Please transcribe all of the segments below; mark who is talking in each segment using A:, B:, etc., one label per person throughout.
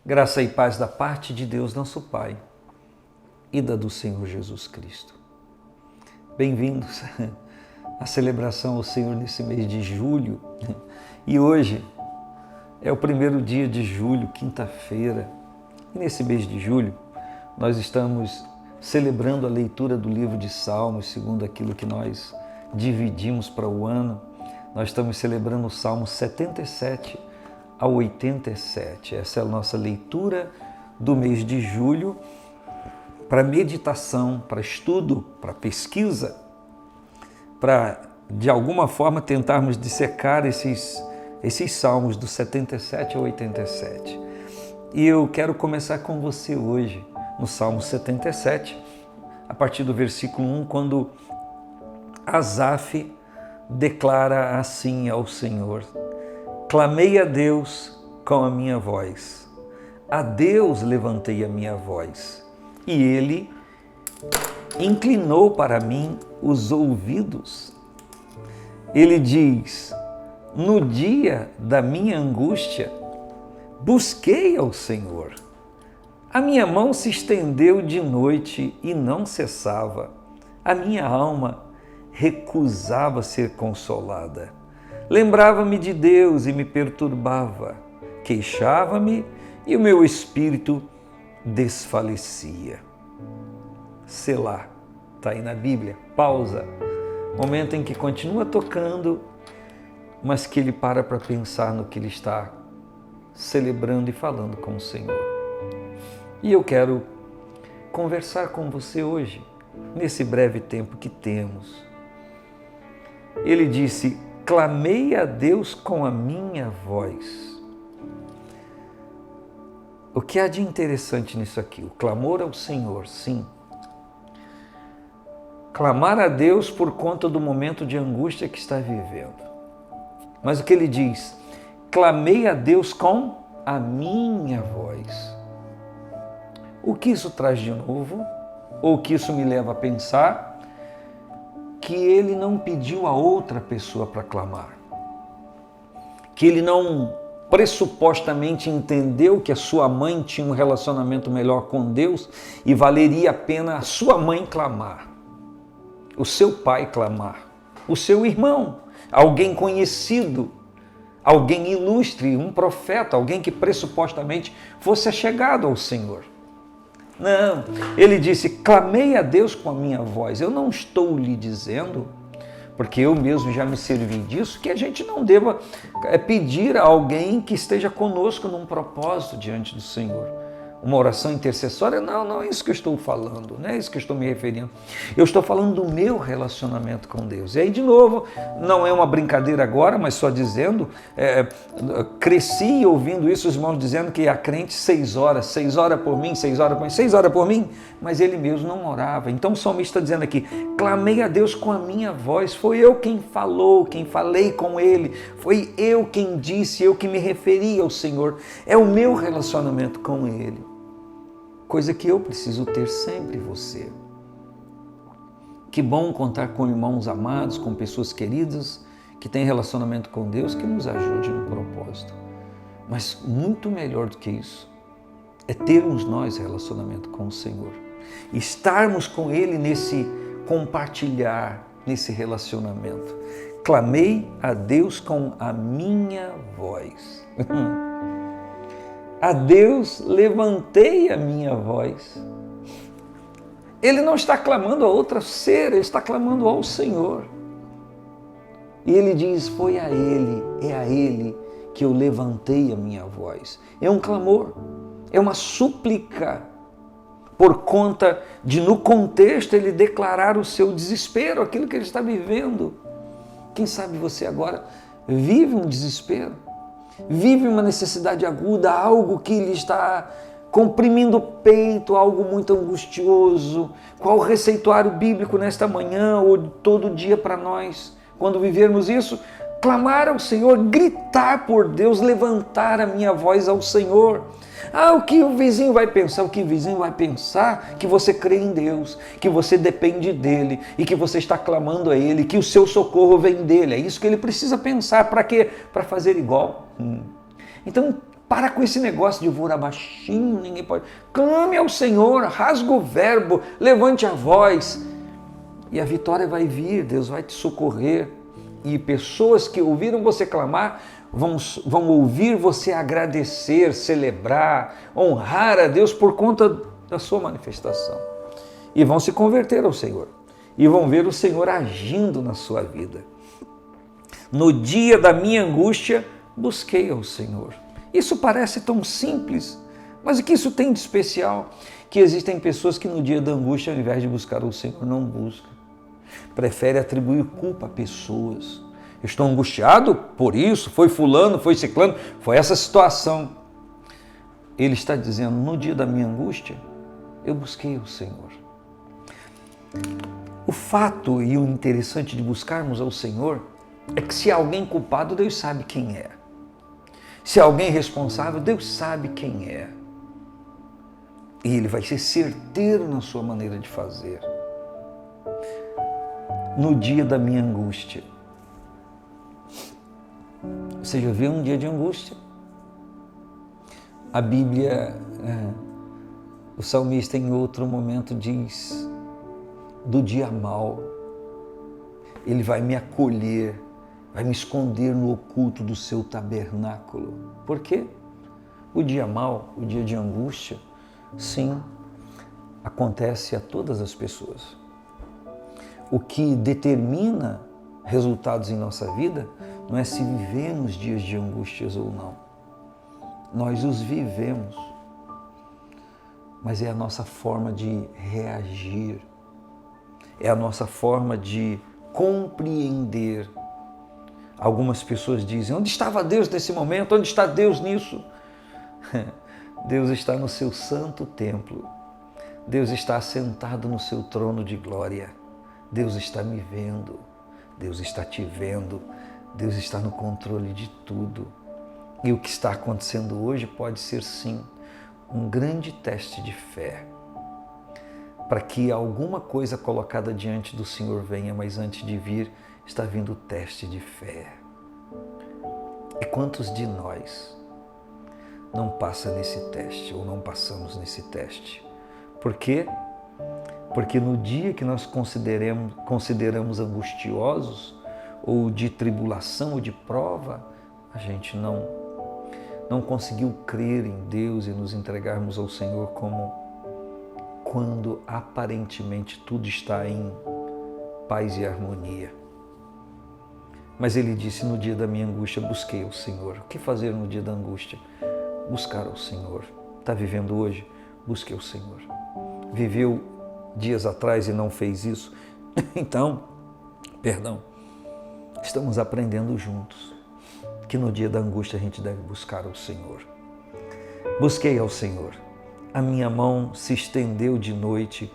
A: Graça e paz da parte de Deus, nosso Pai, e da do Senhor Jesus Cristo. Bem-vindos à celebração ao Senhor nesse mês de julho. E hoje é o primeiro dia de julho, quinta-feira. E nesse mês de julho, nós estamos celebrando a leitura do livro de Salmos, segundo aquilo que nós dividimos para o ano. Nós estamos celebrando o Salmo 77 a 87. Essa é a nossa leitura do mês de julho para meditação, para estudo, para pesquisa, para, de alguma forma, tentarmos dissecar esses salmos do 77 a 87. E eu quero começar com você hoje, no Salmo 77, a partir do versículo 1, quando Asaf declara assim ao Senhor: clamei a Deus com a minha voz, a Deus levantei a minha voz, e Ele inclinou para mim os ouvidos. Ele diz: no dia da minha angústia, busquei ao Senhor. A minha mão se estendeu de noite e não cessava. A minha alma recusava ser consolada. Lembrava-me de Deus e me perturbava. Queixava-me e o meu espírito desfalecia. Selá, está aí na Bíblia, pausa. Momento em que continua tocando, mas que ele para pensar no que ele está celebrando e falando com o Senhor. E eu quero conversar com você hoje, nesse breve tempo que temos. Ele disse: clamei a Deus com a minha voz. O que há de interessante nisso aqui? O clamor ao Senhor, sim. Clamar a Deus por conta do momento de angústia que está vivendo. Mas o que ele diz? Clamei a Deus com a minha voz. O que isso traz de novo? Ou o que isso me leva a pensar? Que ele não pediu a outra pessoa para clamar. Que ele não pressupostamente entendeu que a sua mãe tinha um relacionamento melhor com Deus e valeria a pena a sua mãe clamar, o seu pai clamar, o seu irmão, alguém conhecido, alguém ilustre, um profeta, alguém que pressupostamente fosse achegado ao Senhor. Não, ele disse: clamei a Deus com a minha voz. Eu não estou lhe dizendo, porque eu mesmo já me servi disso, que a gente não deva pedir a alguém que esteja conosco num propósito diante do Senhor. Uma oração intercessória, não é isso que eu estou falando, não é isso que eu estou me referindo. Eu estou falando do meu relacionamento com Deus. E aí, de novo, não é uma brincadeira agora, mas só dizendo, cresci ouvindo isso, os irmãos dizendo que a crente 6 horas por mim, 6 horas por mim, mas ele mesmo não orava. Então o salmista está dizendo aqui: clamei a Deus com a minha voz, foi eu quem falou, quem falei com ele, foi eu quem disse, eu que me referi ao Senhor, é o meu relacionamento com ele. Coisa que eu preciso ter sempre, você. Que bom contar com irmãos amados, com pessoas queridas, que têm relacionamento com Deus, que nos ajude no propósito. Mas muito melhor do que isso, é termos nós relacionamento com o Senhor. Estarmos com Ele nesse compartilhar, nesse relacionamento. Clamei a Deus com a minha voz. A Deus levantei a minha voz. Ele não está clamando a outra ser, ele está clamando ao Senhor. E ele diz: foi a Ele, é a Ele que eu levantei a minha voz. É um clamor, é uma súplica, por conta de, no contexto, ele declarar o seu desespero, aquilo que ele está vivendo. Quem sabe você agora vive um desespero? Vive uma necessidade aguda, algo que lhe está comprimindo o peito, algo muito angustioso. Qual o receituário bíblico nesta manhã ou todo dia para nós? Quando vivermos isso, clamar ao Senhor, gritar por Deus, levantar a minha voz ao Senhor. O que o vizinho vai pensar? O que o vizinho vai pensar? Que você crê em Deus, que você depende dEle e que você está clamando a Ele, que o seu socorro vem dEle. É isso que ele precisa pensar. Para quê? Para fazer igual. Então, Para com esse negócio de vou orar baixinho, ninguém pode. Clame ao Senhor, rasga o verbo, levante a voz. E a vitória vai vir, Deus vai te socorrer. E pessoas que ouviram você clamar vão ouvir você agradecer, celebrar, honrar a Deus por conta da sua manifestação. E vão se converter ao Senhor. E vão ver o Senhor agindo na sua vida. No dia da minha angústia, busquei ao Senhor. Isso parece tão simples, mas o que isso tem de especial? Que existem pessoas que no dia da angústia, ao invés de buscar o Senhor, não buscam. Prefere atribuir culpa a pessoas. Eu estou angustiado por isso, foi fulano, foi ciclano, foi essa situação. Ele está dizendo, no dia da minha angústia, eu busquei o Senhor. O fato e o interessante de buscarmos ao Senhor é que se há alguém culpado, Deus sabe quem é. Se há alguém responsável, Deus sabe quem é. E Ele vai ser certeiro na sua maneira de fazer. No dia da minha angústia. Você já viu um dia de angústia? A Bíblia, o salmista em outro momento diz, do dia mau, Ele vai me acolher, vai me esconder no oculto do seu tabernáculo. Por quê? O dia mau, o dia de angústia, sim, acontece a todas as pessoas. O que determina resultados em nossa vida não é se vivemos dias de angústias ou não. Nós os vivemos, mas é a nossa forma de reagir, é a nossa forma de compreender. Algumas pessoas dizem, onde estava Deus nesse momento? Onde está Deus nisso? Deus está no seu santo templo. Deus está assentado no seu trono de glória. Deus está me vendo. Deus está te vendo. Deus está no controle de tudo. E o que está acontecendo hoje pode ser, sim, um grande teste de fé. Para que alguma coisa colocada diante do Senhor venha, mas antes de vir, está vindo o teste de fé. E quantos de nós não passa nesse teste ou não passamos nesse teste? Por quê? Porque no dia que nós consideramos angustiosos, ou de tribulação ou de prova, a gente não conseguiu crer em Deus e nos entregarmos ao Senhor como quando aparentemente tudo está em paz e harmonia. Mas Ele disse, no dia da minha angústia, busquei ao Senhor. O que fazer no dia da angústia? Buscar ao Senhor. Está vivendo hoje? Busque ao Senhor. Viveu dias atrás e não fez isso? Então, estamos aprendendo juntos que no dia da angústia a gente deve buscar ao Senhor. Busquei ao Senhor. A minha mão se estendeu de noite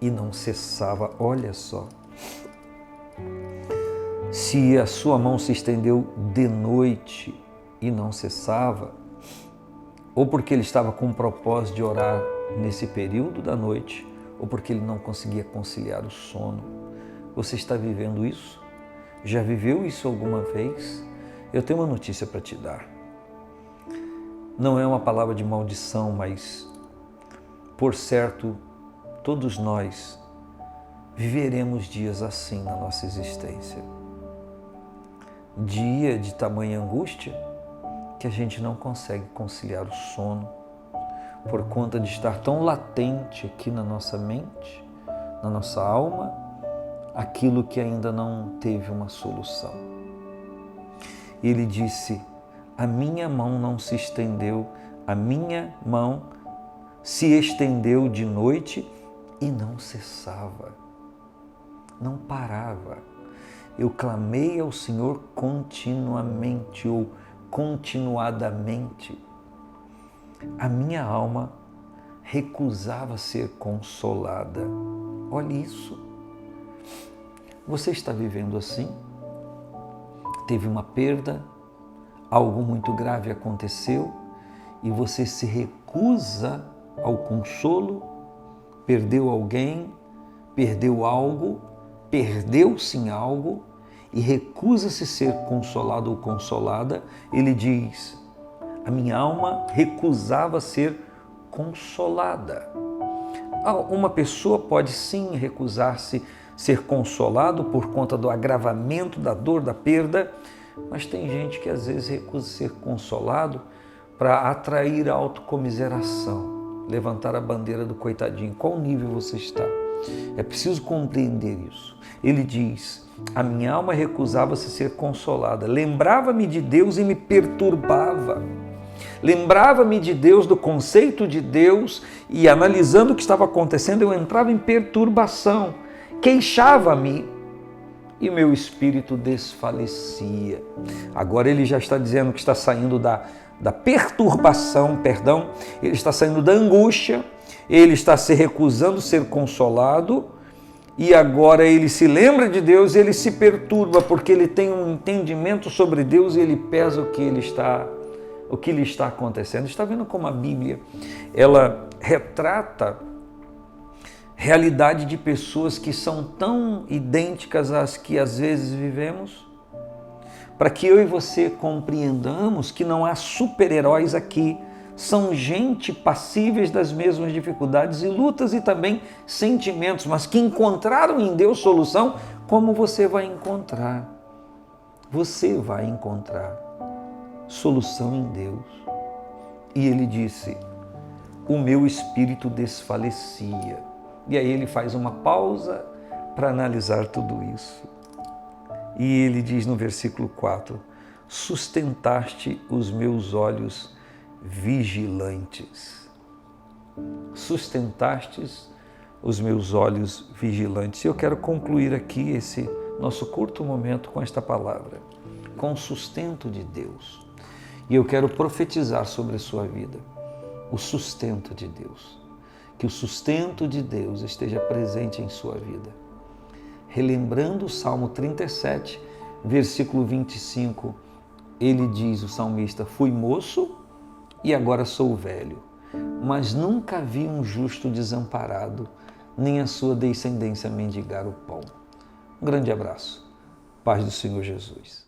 A: e não cessava. Olha só. Se a sua mão se estendeu de noite e não cessava, ou porque ele estava com o propósito de orar nesse período da noite, ou porque ele não conseguia conciliar o sono. Você está vivendo isso? Já viveu isso alguma vez? Eu tenho uma notícia para te dar. Não é uma palavra de maldição, mas, por certo, todos nós viveremos dias assim na nossa existência. Dia de tamanha angústia que a gente não consegue conciliar o sono por conta de estar tão latente aqui na nossa mente, na nossa alma, aquilo que ainda não teve uma solução. Ele disse, a minha mão não se estendeu, a minha mão se estendeu de noite e não cessava, não parava. Eu clamei ao Senhor continuamente ou continuadamente. A minha alma recusava ser consolada. Olha isso. Você está vivendo assim? Teve uma perda, algo muito grave aconteceu e você se recusa ao consolo, perdeu alguém, perdeu algo, perdeu-se em algo e recusa-se ser consolado ou consolada. Ele diz, A minha alma recusava ser consolada. Uma pessoa pode sim recusar-se ser consolado por conta do agravamento da dor, da perda, mas tem gente que às vezes recusa ser consolado para atrair a autocomiseração, levantar a bandeira do coitadinho. Qual nível você está? É preciso compreender isso. Ele diz: a minha alma recusava-se ser consolada, lembrava-me de Deus e me perturbava. Lembrava-me de Deus, do conceito de Deus, e analisando o que estava acontecendo, eu entrava em perturbação, queixava-me e o meu espírito desfalecia. Agora ele já está dizendo que está saindo da perturbação, ele está saindo da angústia, ele está se recusando ser consolado, e agora ele se lembra de Deus, ele se perturba porque ele tem um entendimento sobre Deus e ele pesa o que lhe está acontecendo. Está vendo como a Bíblia, ela retrata realidade de pessoas que são tão idênticas às que às vezes vivemos? Para que eu e você compreendamos que não há super-heróis aqui, são gente passíveis das mesmas dificuldades e lutas e também sentimentos, mas que encontraram em Deus solução, como você vai encontrar. Você vai encontrar solução em Deus. E ele disse: o meu espírito desfalecia. E aí ele faz uma pausa para analisar tudo isso. E ele diz no versículo 4: sustentaste os meus olhos vigilantes. Sustentastes os meus olhos vigilantes. E eu quero concluir aqui esse nosso curto momento com esta palavra: com o sustento de Deus. E eu quero profetizar sobre a sua vida o sustento de Deus. Que o sustento de Deus esteja presente em sua vida. Relembrando o Salmo 37, versículo 25, ele diz, o salmista: fui moço e agora sou velho, mas nunca vi um justo desamparado, nem a sua descendência mendigar o pão. Um grande abraço. Paz do Senhor Jesus.